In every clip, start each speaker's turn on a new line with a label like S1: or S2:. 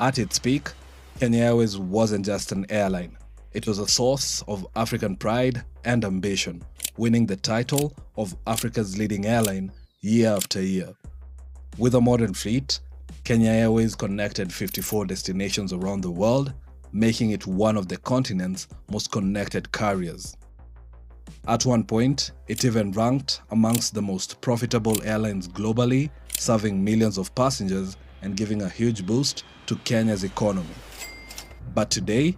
S1: At its peak, Kenya Airways wasn't just an airline. It was a source of African pride and ambition, winning the title of Africa's leading airline year after year. With a modern fleet, Kenya Airways connected 54 destinations around the world, making it one of the continent's most connected carriers. At one point, it even ranked amongst the most profitable airlines globally, serving millions of passengers and giving a huge boost to Kenya's economy. But today,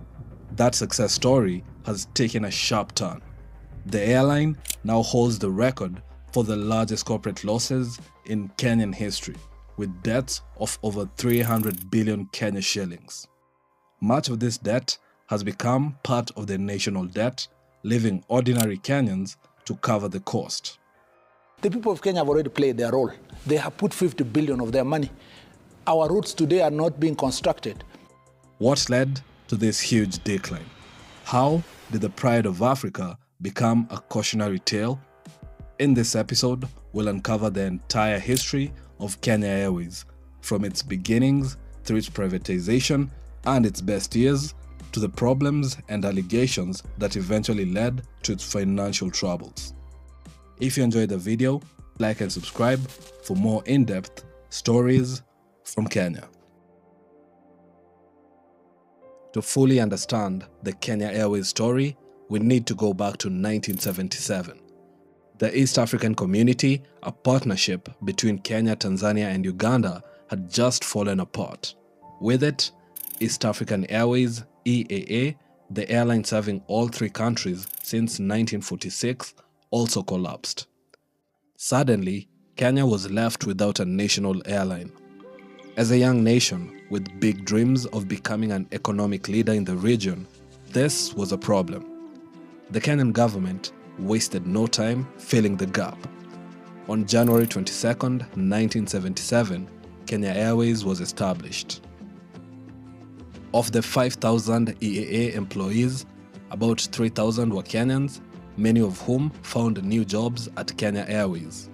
S1: that success story has taken a sharp turn. The airline now holds the record for the largest corporate losses in Kenyan history, with debts of over 300 billion Kenya shillings. Much of this debt has become part of the national debt, leaving ordinary Kenyans to cover the cost.
S2: The people of Kenya have already played their role. They have put 50 billion of their money. Our routes today are not being constructed.
S1: What led to this huge decline? How did the pride of Africa become a cautionary tale? In this episode, we'll uncover the entire history of Kenya Airways, from its beginnings through its privatization and its best years, to the problems and allegations that eventually led to its financial troubles. If you enjoyed the video, like and subscribe for more in-depth stories from Kenya. To fully understand the Kenya Airways story, we need to go back to 1977. The East African Community, a partnership between Kenya, Tanzania and Uganda, had just fallen apart. With it, East African Airways, EAA, the airline serving all three countries since 1946, also collapsed. Suddenly, Kenya was left without a national airline. As a young nation with big dreams of becoming an economic leader in the region, this was a problem. The Kenyan government wasted no time filling the gap. On January 22, 1977, Kenya Airways was established. Of the 5,000 EAA employees, about 3,000 were Kenyans, many of whom found new jobs at Kenya Airways.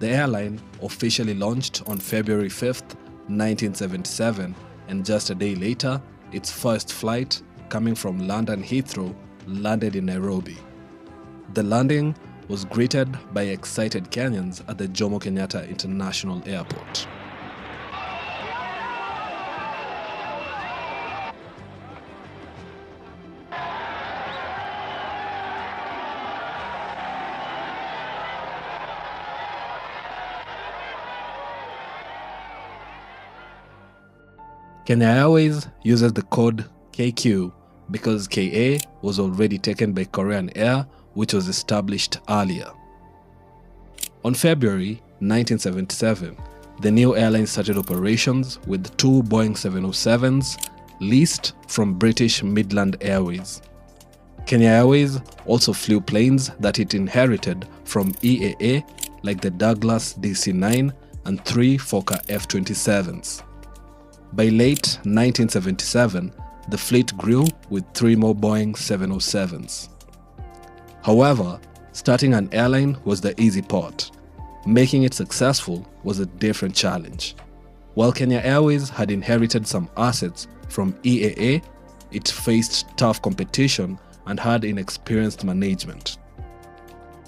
S1: The airline officially launched on February 5, 1977, and just a day later, its first flight, coming from London Heathrow, landed in Nairobi. The landing was greeted by excited Kenyans at the Jomo Kenyatta International Airport. Kenya Airways uses the code KQ because KA was already taken by Korean Air, which was established earlier. On February 1977, the new airline started operations with two Boeing 707s leased from British Midland Airways. Kenya Airways also flew planes that it inherited from EAA, like the Douglas DC-9 and three Fokker F-27s. By late 1977, the fleet grew with three more Boeing 707s. However, starting an airline was the easy part. Making it successful was a different challenge. While Kenya Airways had inherited some assets from EAA, it faced tough competition and had inexperienced management.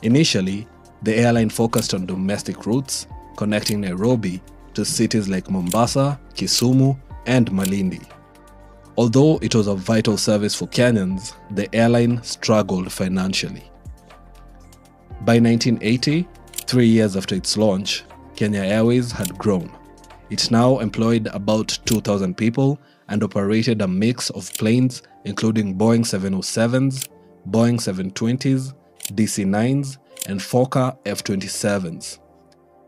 S1: Initially, the airline focused on domestic routes, connecting Nairobi to cities like Mombasa, Kisumu, and Malindi. Although it was a vital service for Kenyans, the airline struggled financially. By 1980, 3 years after its launch, Kenya Airways had grown. It now employed about 2,000 people and operated a mix of planes including Boeing 707s, Boeing 720s, DC-9s, and Fokker F-27s.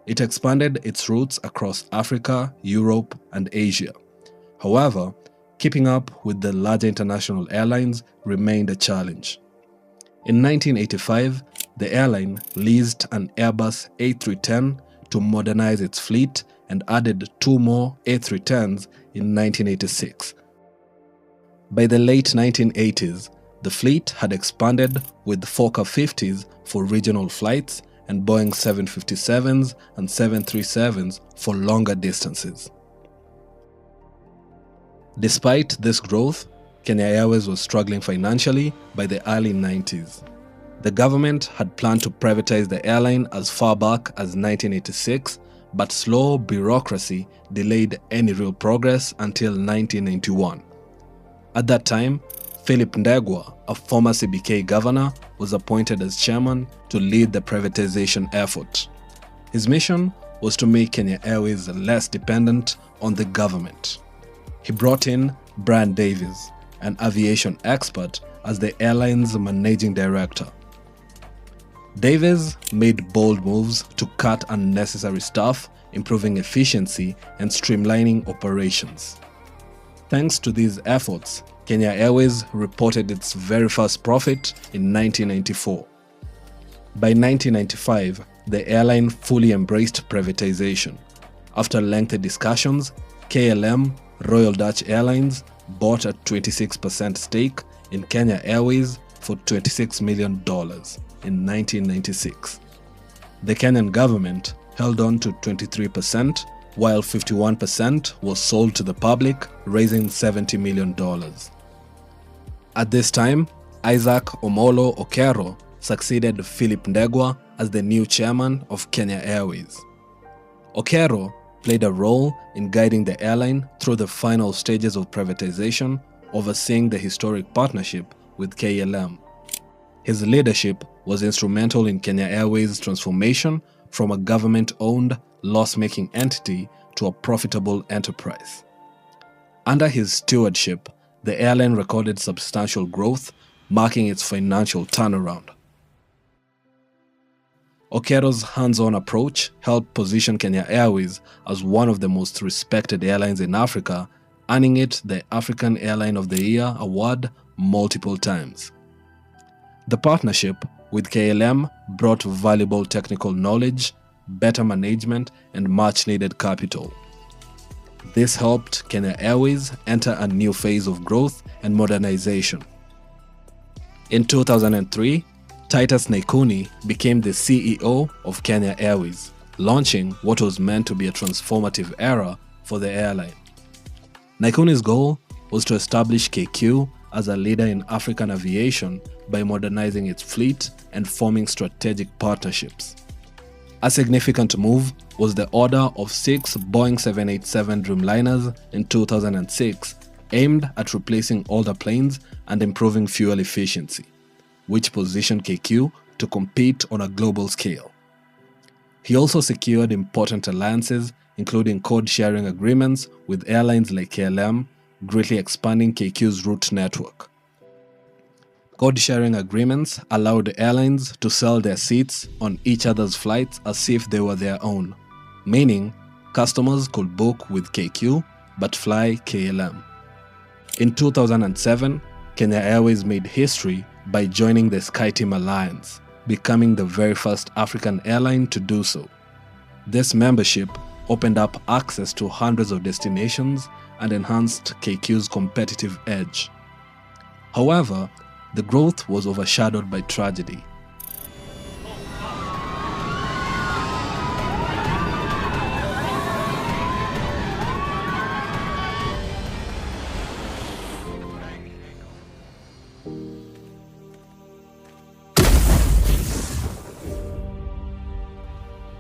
S1: It expanded its routes across Africa, Europe, and Asia. However, keeping up with the larger international airlines remained a challenge. In 1985, the airline leased an Airbus A310 to modernize its fleet and added two more A310s in 1986. By the late 1980s, the fleet had expanded with Fokker 50s for regional flights and Boeing 757s and 737s for longer distances. Despite this growth, Kenya Airways was struggling financially by the early 90s. The government had planned to privatize the airline as far back as 1986, but slow bureaucracy delayed any real progress until 1991. At that time, Philip Ndegwa, a former CBK governor, was appointed as chairman to lead the privatization effort. His mission was to make Kenya Airways less dependent on the government. He brought in Brian Davies, an aviation expert, as the airline's managing director. Davies made bold moves to cut unnecessary staff, improving efficiency and streamlining operations. Thanks to these efforts, Kenya Airways reported its very first profit in 1994. By 1995, the airline fully embraced privatization. After lengthy discussions, KLM, Royal Dutch Airlines, bought a 26% stake in Kenya Airways for $26 million in 1996. The Kenyan government held on to 23%, while 51% was sold to the public, raising $70 million. At this time, Isaac Omolo Okero succeeded Philip Ndegwa as the new chairman of Kenya Airways. Okero played a role in guiding the airline through the final stages of privatization, overseeing the historic partnership with KLM. His leadership was instrumental in Kenya Airways' transformation from a government-owned, loss-making entity to a profitable enterprise. Under his stewardship, the airline recorded substantial growth, marking its financial turnaround. Okero's hands-on approach helped position Kenya Airways as one of the most respected airlines in Africa, earning it the African Airline of the Year award multiple times. The partnership with KLM brought valuable technical knowledge, better management, and much-needed capital. This helped Kenya Airways enter a new phase of growth and modernization. In 2003, Titus Naikuni became the CEO of Kenya Airways, launching what was meant to be a transformative era for the airline. Naikuni's goal was to establish KQ as a leader in African aviation by modernizing its fleet and forming strategic partnerships. A significant move was the order of 6 Boeing 787 Dreamliners in 2006, aimed at replacing older planes and improving fuel efficiency, which positioned KQ to compete on a global scale. He also secured important alliances, including code-sharing agreements with airlines like KLM, greatly expanding KQ's route network. Code-sharing agreements allowed airlines to sell their seats on each other's flights as if they were their own, meaning customers could book with KQ but fly KLM. In 2007, Kenya Airways made history by joining the SkyTeam Alliance, becoming the very first African airline to do so. This membership opened up access to hundreds of destinations and enhanced KQ's competitive edge. However, the growth was overshadowed by tragedy.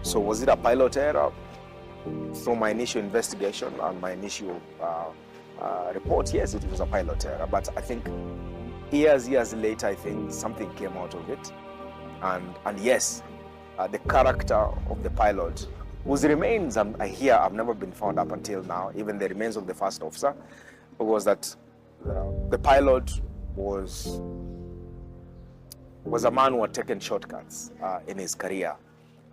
S3: So was it a pilot error? From my initial investigation and my initial report, yes, it was a pilot error. But I think years later, I think something came out of it. And yes, the character of the pilot, whose remains I hear have never been found up until now, even the remains of the first officer, was that the pilot was a man who had taken shortcuts in his career.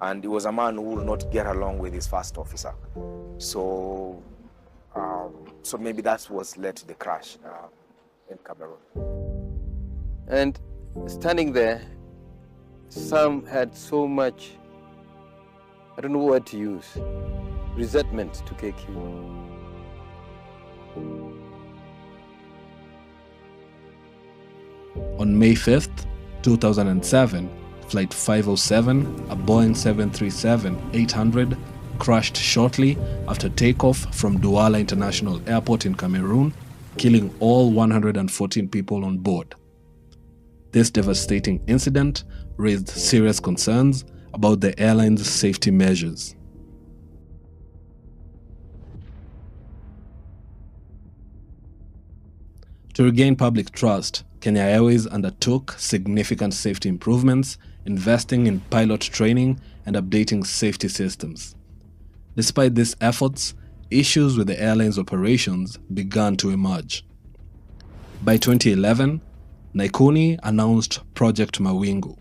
S3: And he was a man who would not get along with his first officer. So maybe that's what led to the crash in Cameroon.
S4: And standing there, Sam had so much, I don't know what to use, resentment to KQ.
S1: On May 5th, 2007, Flight 507, a Boeing 737-800, crashed shortly after takeoff from Douala International Airport in Cameroon, killing all 114 people on board. This devastating incident raised serious concerns about the airline's safety measures. To regain public trust, Kenya Airways undertook significant safety improvements, investing in pilot training and updating safety systems. Despite these efforts, issues with the airline's operations began to emerge. By 2011, Naikuni announced Project Mawingu,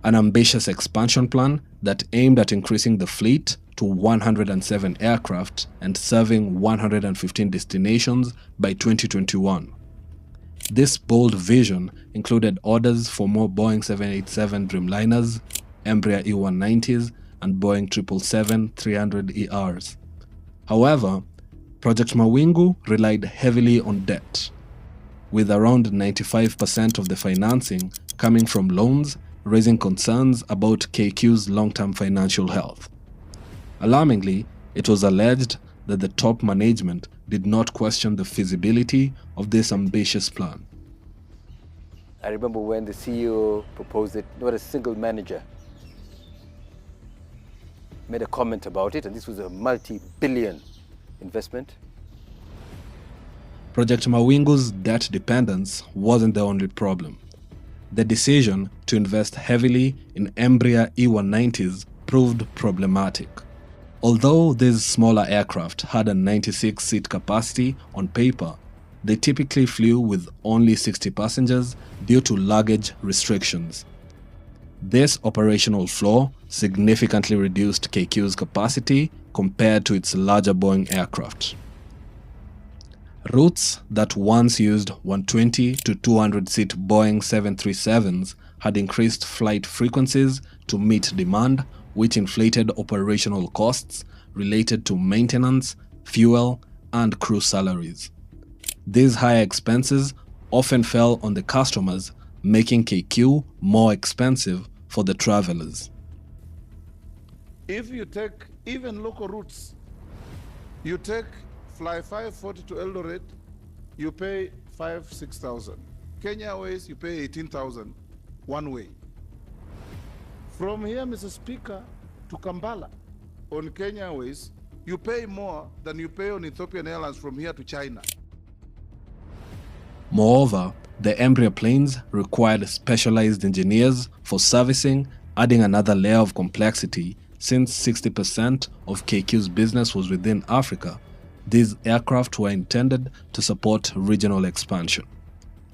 S1: an ambitious expansion plan that aimed at increasing the fleet to 107 aircraft and serving 115 destinations by 2021. This bold vision included orders for more Boeing 787 Dreamliners, Embraer E190s, and Boeing 777-300ERs. However, Project Mawingu relied heavily on debt, with around 95% of the financing coming from loans, raising concerns about KQ's long-term financial health. Alarmingly, it was alleged that the top management did not question the feasibility of this ambitious plan.
S4: I remember when the CEO proposed it, not a single manager made a comment about it, and this was a multi-billion investment.
S1: Project Mawingu's debt dependence wasn't the only problem. The decision to invest heavily in Embraer E190s proved problematic. Although these smaller aircraft had a 96-seat capacity on paper, they typically flew with only 60 passengers due to luggage restrictions. This operational flaw significantly reduced KQ's capacity compared to its larger Boeing aircraft. Routes that once used 120 to 200-seat Boeing 737s had increased flight frequencies to meet demand, which inflated operational costs related to maintenance, fuel, and crew salaries. These higher expenses often fell on the customers, making KQ more expensive for the travelers.
S5: If you take even local routes, you take Fly 540 to Eldoret, you pay 6,000. Kenya Airways, you pay 18,000 one way. From here, Mr. Speaker, to Kampala on Kenya Airways, you pay more than you pay on Ethiopian Airlines from here to China.
S1: Moreover, the Embraer planes required specialized engineers for servicing, adding another layer of complexity. Since 60% of KQ's business was within Africa, these aircraft were intended to support regional expansion.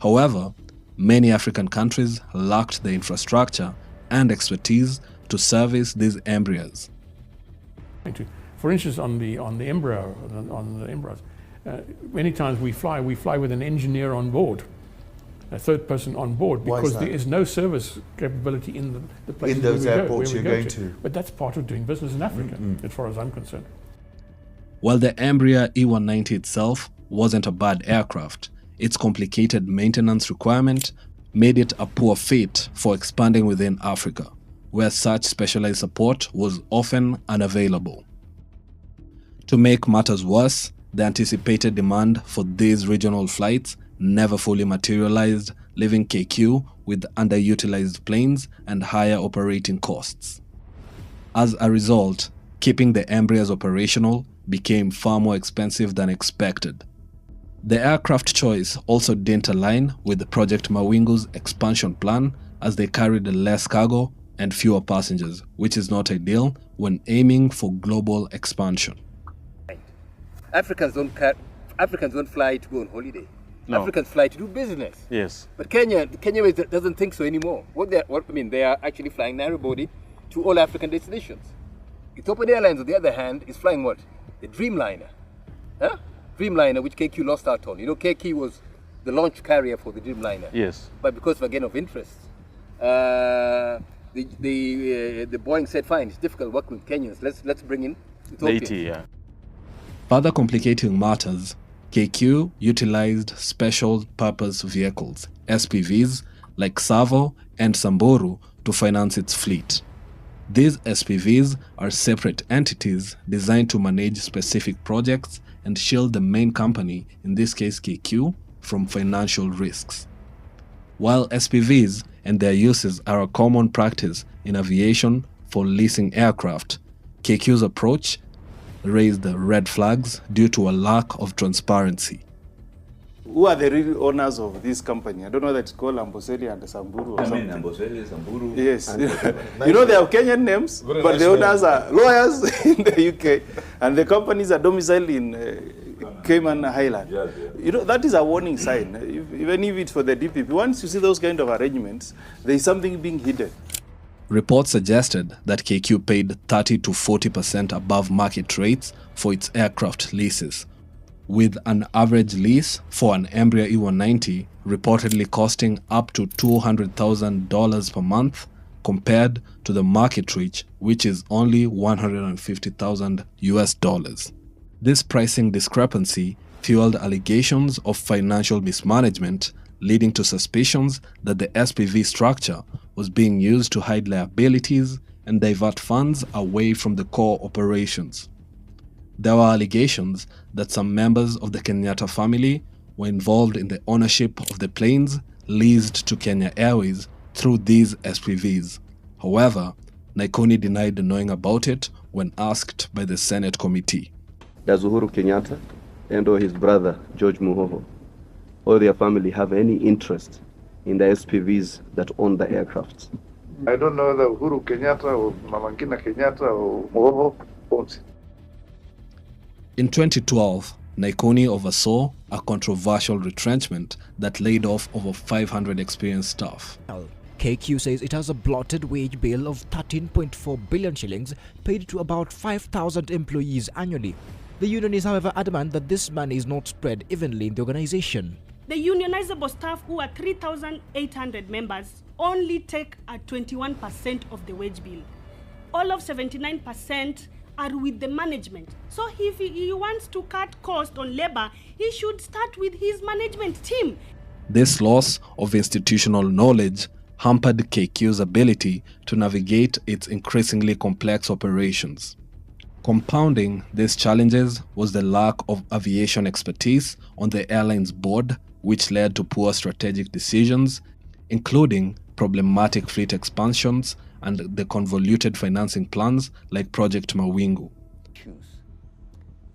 S1: However, many African countries lacked the infrastructure and expertise to service these Embraers.
S6: For instance, on the Embraer, many times we fly with an engineer on board, a third person on board, because there is no service capability in the places
S7: in those airports
S6: where
S7: you're
S6: we go
S7: going to.
S6: But that's part of doing business in Africa, as far as I'm concerned.
S1: While the Embraer E190 itself wasn't a bad aircraft, its complicated maintenance requirement made it a poor fit for expanding within Africa, where such specialized support was often unavailable. To make matters worse, the anticipated demand for these regional flights never fully materialized, leaving KQ with underutilized planes and higher operating costs. As a result, keeping the Embraers operational became far more expensive than expected. The aircraft choice also didn't align with Project Mawingu's expansion plan, as they carried less cargo and fewer passengers, which is not ideal when aiming for global expansion.
S4: Africans don't fly to go on holiday.
S8: No.
S4: Africans fly to do business.
S8: Yes.
S4: But Kenya doesn't think so anymore. They are actually flying narrow body to all African destinations. Ethiopian Airlines, on the other hand, is flying what? The Dreamliner. Huh? Dreamliner, which KQ lost out on. You know, KQ was the launch carrier for the Dreamliner.
S8: Yes.
S4: But because of a gain of interest, the Boeing said, fine, it's difficult working with Kenyans. Let's bring in Ethiopians.
S8: yeah.
S1: Further complicating matters, KQ utilized special purpose vehicles, SPVs, like Savo and Samburu to finance its fleet. These SPVs are separate entities designed to manage specific projects and shield the main company, in this case KQ, from financial risks. While SPVs and their uses are a common practice in aviation for leasing aircraft, KQ's approach raised red flags due to a lack of transparency.
S7: Who are the real owners of this company? I don't know that it's called Amboseli and Samburu or something.
S8: Amboseli, Samburu.
S7: Yes. You know, they have Kenyan names, but the owners are lawyers in the UK, and the companies are domiciled in Cayman Island.
S8: Yeah.
S7: You know, that is a warning sign. Even if it's for the DPP, once you see those kind of arrangements, there is something being hidden.
S1: Reports suggested that KQ paid 30 to 40% above market rates for its aircraft leases, with an average lease for an Embraer E190 reportedly costing up to $200,000 per month compared to the market rate, which is only $150,000 US. This pricing discrepancy fueled allegations of financial mismanagement, leading to suspicions that the SPV structure was being used to hide liabilities and divert funds away from the core operations. There were allegations that some members of the Kenyatta family were involved in the ownership of the planes leased to Kenya Airways through these SPVs. However, Naikoni denied knowing about it when asked by the Senate committee.
S9: Does Uhuru Kenyatta and or his brother George Muhoho or their family have any interest in the SPVs that own the aircrafts?
S5: I don't know whether Uhuru Kenyatta or Mama Ngina Kenyatta or Moho owns it.
S1: In 2012, Naikoni oversaw a controversial retrenchment that laid off over 500 experienced staff.
S10: KQ says it has a bloated wage bill of 13.4 billion shillings paid to about 5,000 employees annually. The union is, however, adamant that this money is not spread evenly in the organization.
S11: The unionizable staff, who are 3,800 members, only take a 21% of the wage bill. All of 79% are with the management. So if he wants to cut cost on labor, he should start with his management team.
S1: This loss of institutional knowledge hampered KQ's ability to navigate its increasingly complex operations. Compounding these challenges was the lack of aviation expertise on the airline's board, which led to poor strategic decisions, including problematic fleet expansions and the convoluted financing plans like Project Mawingu.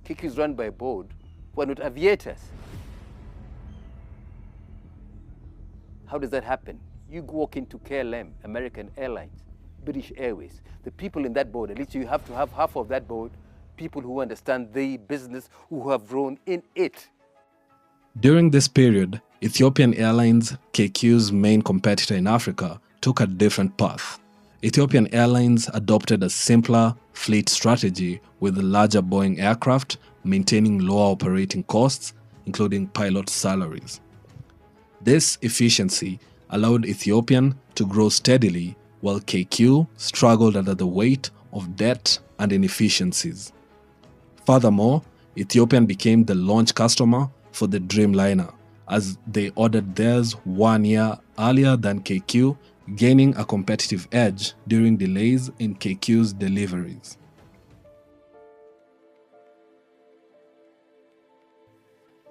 S4: KQ is run by a board who are not aviators. How does that happen? You walk into KLM, American Airlines, British Airways. The people in that board, at least you have to have half of that board, people who understand the business, who have grown in it.
S1: During this period, Ethiopian Airlines, KQ's main competitor in Africa, took a different path. Ethiopian Airlines adopted a simpler fleet strategy with larger Boeing aircraft, maintaining lower operating costs, including pilot salaries. This efficiency allowed Ethiopian to grow steadily, while KQ struggled under the weight of debt and inefficiencies. Furthermore, Ethiopian became the launch customer for the Dreamliner, as they ordered theirs 1 year earlier than KQ, gaining a competitive edge during delays in KQ's deliveries.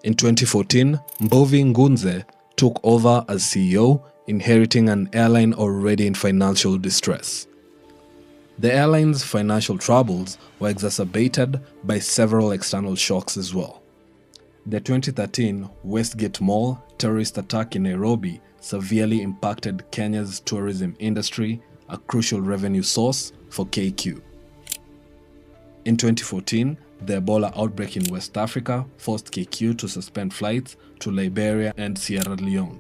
S1: In 2014, Mbovi Ngunze took over as CEO, inheriting an airline already in financial distress. The airline's financial troubles were exacerbated by several external shocks as well. The 2013 Westgate Mall terrorist attack in Nairobi severely impacted Kenya's tourism industry, a crucial revenue source for KQ. In 2014, the Ebola outbreak in West Africa forced KQ to suspend flights to Liberia and Sierra Leone.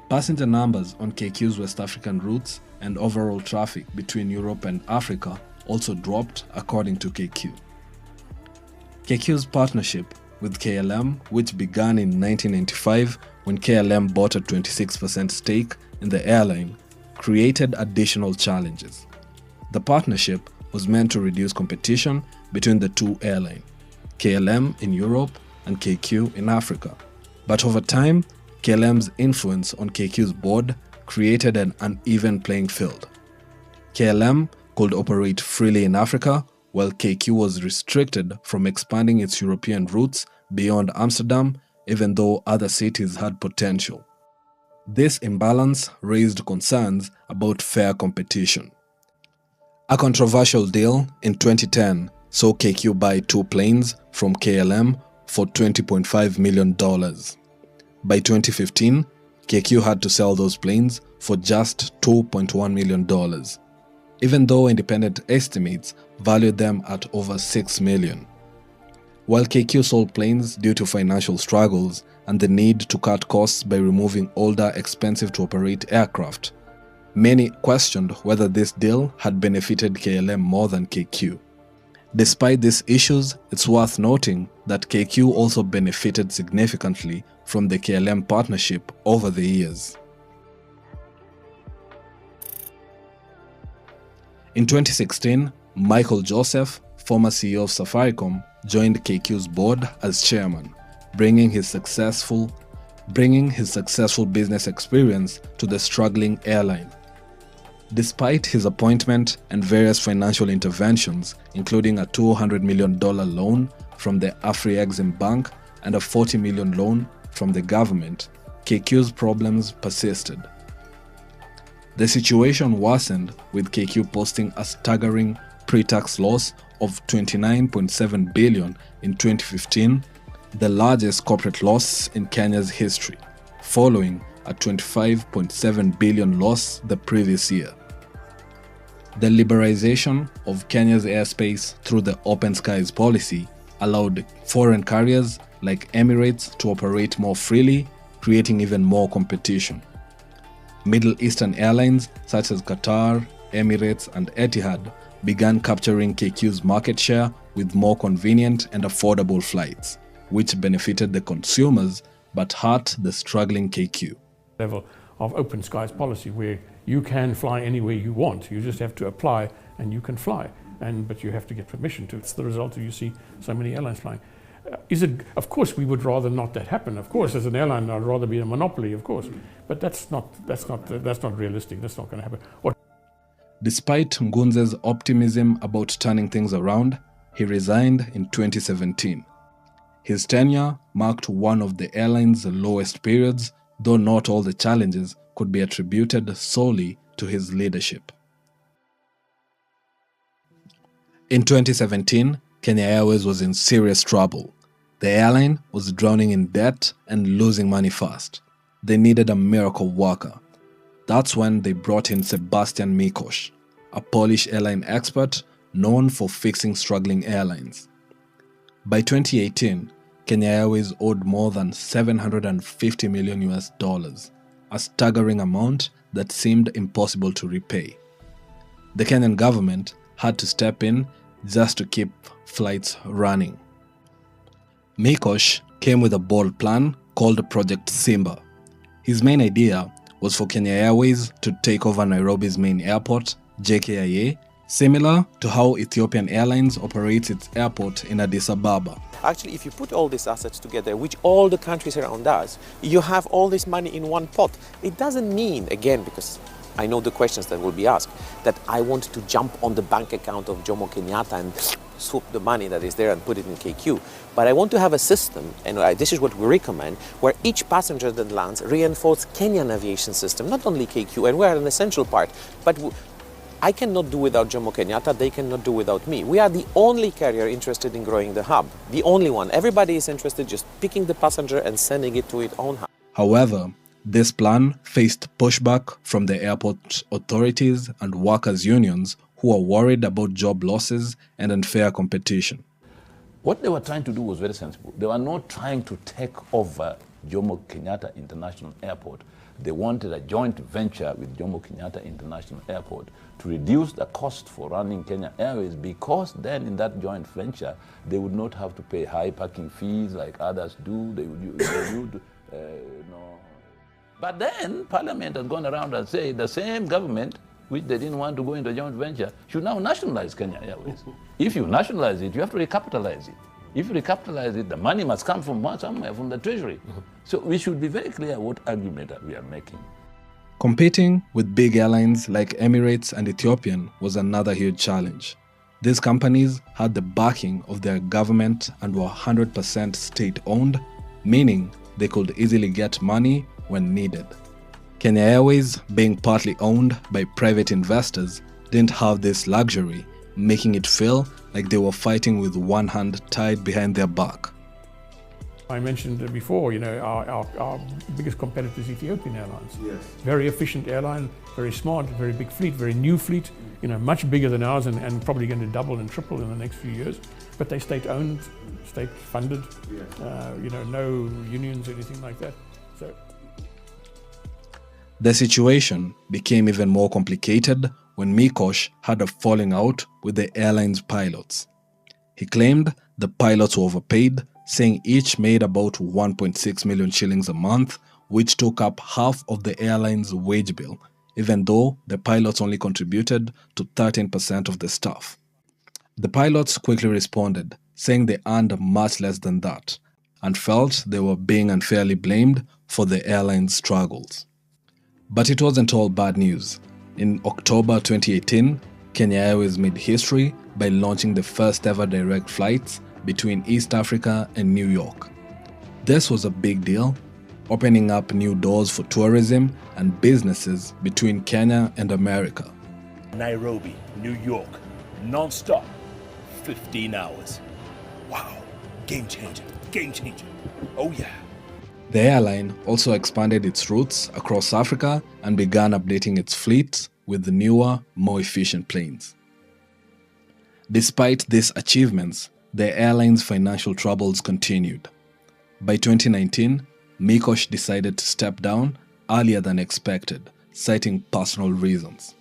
S1: Passenger numbers on KQ's West African routes and overall traffic between Europe and Africa also dropped, according to KQ. KQ's partnership with KLM, which began in 1995 when KLM bought a 26% stake in the airline, created additional challenges. The partnership was meant to reduce competition between the two airlines, KLM in Europe and KQ in Africa. But over time, KLM's influence on KQ's board created an uneven playing field. KLM could operate freely in Africa, while KQ was restricted from expanding its European routes beyond Amsterdam, even though other cities had potential. This imbalance raised concerns about fair competition. A controversial deal in 2010 saw KQ buy 2 planes from KLM for $20.5 million. By 2015, KQ had to sell those planes for just $2.1 million, even though independent estimates valued them at over $6 million. While KQ sold planes due to financial struggles and the need to cut costs by removing older, expensive-to-operate aircraft, many questioned whether this deal had benefited KLM more than KQ. Despite these issues, it's worth noting that KQ also benefited significantly from the KLM partnership over the years. In 2016, Michael Joseph, former CEO of Safaricom, joined KQ's board as chairman, bringing his successful business experience to the struggling airline. Despite his appointment and various financial interventions, including a $200 million loan from the Afri-Exim Bank and a $40 million loan from the government, KQ's problems persisted. The situation worsened, with KQ posting a staggering pre-tax loss of $29.7 billion in 2015, the largest corporate loss in Kenya's history, following a $25.7 billion loss the previous year. The liberalization of Kenya's airspace through the Open Skies policy allowed foreign carriers like Emirates to operate more freely, creating even more competition. Middle Eastern airlines such as Qatar, Emirates, and Etihad began capturing KQ's market share with more convenient and affordable flights, which benefited the consumers but hurt the struggling KQ.
S6: Level of Open Skies policy, where you can fly anywhere you want. You just have to apply and you can fly. But you have to get permission to. It's the result of you see so many airlines flying. Of course, we would rather not that happen. Of course, as an airline, I'd rather be a monopoly, of course. But that's not realistic. That's not going to happen.
S1: Despite Ngunze's optimism about turning things around, he resigned in 2017. His tenure marked one of the airline's lowest periods, though not all the challenges could be attributed solely to his leadership. In 2017, Kenya Airways was in serious trouble. The airline was drowning in debt and losing money fast. They needed a miracle worker. That's when they brought in Sebastian Mikosz, a Polish airline expert known for fixing struggling airlines. By 2018, Kenya Airways owed more than $750 million, a staggering amount that seemed impossible to repay. The Kenyan government had to step in just to keep flights running. Mikosz came with a bold plan called Project Simba. His main idea was for Kenya Airways to take over Nairobi's main airport, JKIA, similar to how Ethiopian Airlines operates its airport in Addis Ababa.
S8: Actually, if you put all these assets together, which all the countries around us, you have all this money in one pot. It doesn't mean, again, because I know the questions that will be asked, that I want to jump on the bank account of Jomo Kenyatta and swoop the money that is there and put it in KQ. But I want to have a system, and this is what we recommend, where each passenger that lands reinforces Kenyan aviation system, not only KQ, and we are an essential part, but I cannot do without Jomo Kenyatta, they cannot do without me. We are the only carrier interested in growing the hub, the only one. Everybody is interested just picking the passenger and sending it to its own hub.
S1: However, this plan faced pushback from the airport authorities and workers' unions who are worried about job losses and unfair competition.
S12: What they were trying to do was very sensible. They were not trying to take over Jomo Kenyatta International Airport. They wanted a joint venture with Jomo Kenyatta International Airport to reduce the cost for running Kenya Airways, because then in that joint venture, they would not have to pay high parking fees like others do. They would But then Parliament has gone around and said the same government, which they didn't want to go into a joint venture, should now nationalize Kenya Airways. If you nationalize it, you have to recapitalize it. If you recapitalize it, the money must come from somewhere, from the treasury. So we should be very clear what argument that we are making.
S1: Competing with big airlines like Emirates and Ethiopian was another huge challenge. These companies had the backing of their government and were 100% state-owned, meaning they could easily get money when needed. Kenya Airways, being partly owned by private investors, didn't have this luxury, making it feel like they were fighting with one hand tied behind their back.
S6: I mentioned before, our biggest competitor is Ethiopian Airlines. Yes. Very efficient airline, very smart, very big fleet, very new fleet, much bigger than ours and probably going to double and triple in the next few years. But they state-owned, state-funded, no unions or anything like that. So
S1: the situation became even more complicated when Mikosh had a falling out with the airline's pilots. He claimed the pilots were overpaid, saying each made about 1.6 million shillings a month, which took up half of the airline's wage bill, even though the pilots only contributed to 13% of the staff. The pilots quickly responded, saying they earned much less than that, and felt they were being unfairly blamed for the airline's struggles. But it wasn't all bad news. In October 2018, Kenya Airways made history by launching the first ever direct flights between East Africa and New York. This was a big deal, opening up new doors for tourism and businesses between Kenya and America.
S13: Nairobi, New York, non-stop, 15 hours. Wow, game changer, oh yeah.
S1: The airline also expanded its routes across Africa and began updating its fleet with the newer, more efficient planes. Despite these achievements, the airline's financial troubles continued. By 2019, Mikosh decided to step down earlier than expected, citing personal reasons.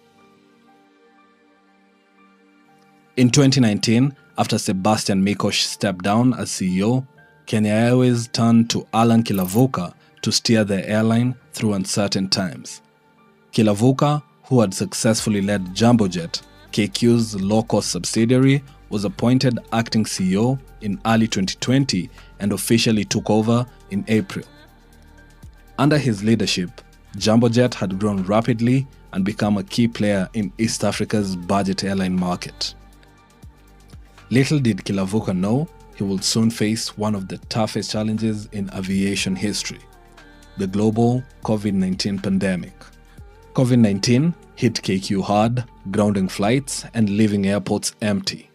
S1: In 2019, after Sebastian Mikosh stepped down as CEO, Kenya Airways turned to Alan Kilavuka to steer the airline through uncertain times. Kilavuka, who had successfully led Jambojet, KQ's low-cost subsidiary, was appointed acting CEO in early 2020 and officially took over in April. Under his leadership, Jambojet had grown rapidly and become a key player in East Africa's budget airline market. Little did Kilavuka know he would soon face one of the toughest challenges in aviation history, the global COVID-19 pandemic. COVID-19 hit KQ hard, grounding flights and leaving airports empty.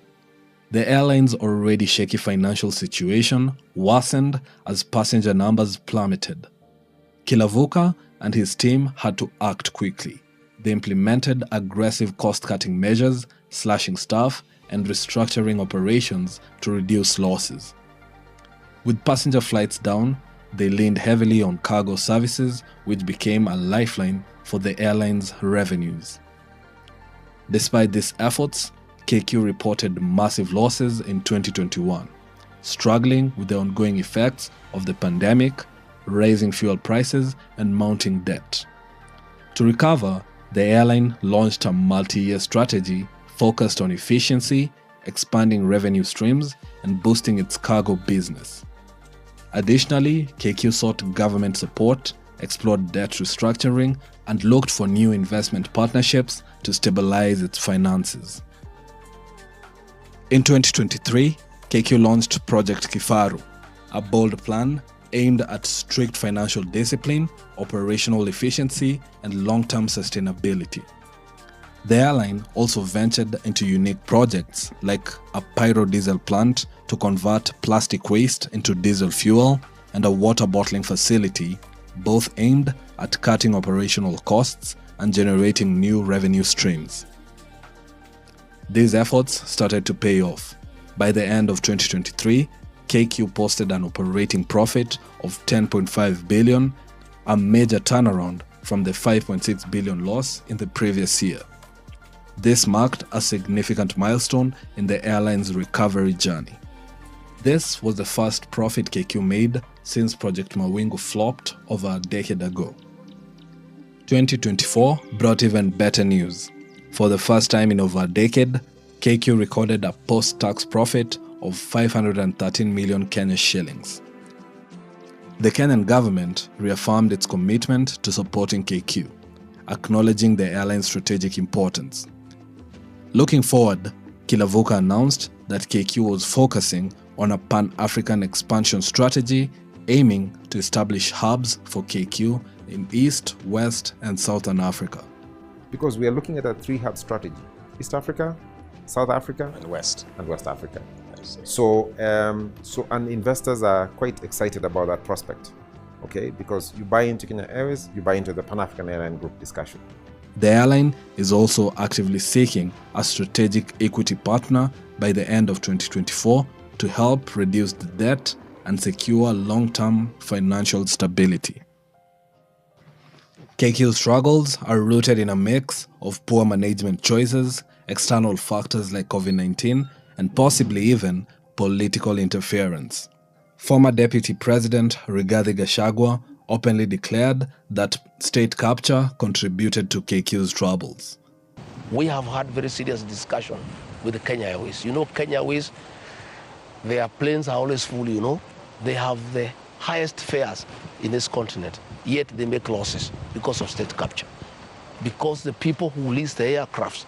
S1: The airline's already shaky financial situation worsened as passenger numbers plummeted. Kilavuka and his team had to act quickly. They implemented aggressive cost-cutting measures, slashing staff and restructuring operations to reduce losses. With passenger flights down, they leaned heavily on cargo services, which became a lifeline for the airline's revenues. Despite these efforts, KQ reported massive losses in 2021, struggling with the ongoing effects of the pandemic, rising fuel prices, and mounting debt. To recover, the airline launched a multi-year strategy focused on efficiency, expanding revenue streams, and boosting its cargo business. Additionally, KQ sought government support, explored debt restructuring, and looked for new investment partnerships to stabilize its finances. In 2023, KQ launched Project Kifaru, a bold plan aimed at strict financial discipline, operational efficiency, and long-term sustainability. The airline also ventured into unique projects like a pyro-diesel plant to convert plastic waste into diesel fuel and a water bottling facility, both aimed at cutting operational costs and generating new revenue streams. These efforts started to pay off. By the end of 2023, KQ posted an operating profit of 10.5 billion, a major turnaround from the 5.6 billion loss in the previous year. This marked a significant milestone in the airline's recovery journey. This was the first profit KQ made since Project Mawingu flopped over a decade ago. 2024 brought even better news. For the first time in over a decade, KQ recorded a post-tax profit of 513 million Kenya shillings. The Kenyan government reaffirmed its commitment to supporting KQ. acknowledging the airline's strategic importance. Looking forward, Kilavuka announced that KQ was focusing on a pan-African expansion strategy aiming to establish hubs for KQ in East, West, and Southern Africa.
S14: Because we are looking at a three-hub strategy: East Africa, South Africa,
S3: And West.
S14: and West Africa. So, and investors are quite excited about that prospect, okay? Because you buy into Kenya Airways, you buy into the Pan-African Airline Group discussion.
S1: The airline is also actively seeking a strategic equity partner by the end of 2024 to help reduce the debt and secure long-term financial stability. KQ's struggles are rooted in a mix of poor management choices, external factors like COVID-19, and possibly even political interference. Former Deputy President Rigathi Gachagua openly declared that state capture contributed to KQ's troubles.
S15: We have had very serious discussion with the Kenya Airways. You know, Kenya Airways, their planes are always full, you know. They have the highest fares in this continent, yet they make losses because of state capture. Because the people who lease the aircrafts,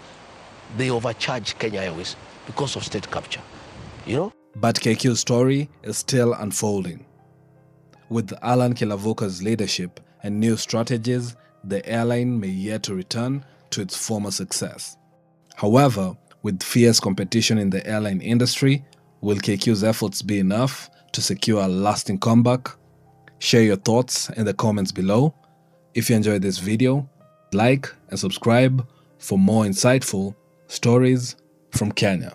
S15: they overcharge Kenya Airways because of state capture, you know?
S1: But KQ's story is still unfolding. With Alan Kilavuka's leadership and new strategies, the airline may yet to return to its former success. However, with fierce competition in the airline industry, will KQ's efforts be enough to secure a lasting comeback? Share your thoughts in the comments below. If you enjoyed this video, like and subscribe for more insightful stories from Kenya.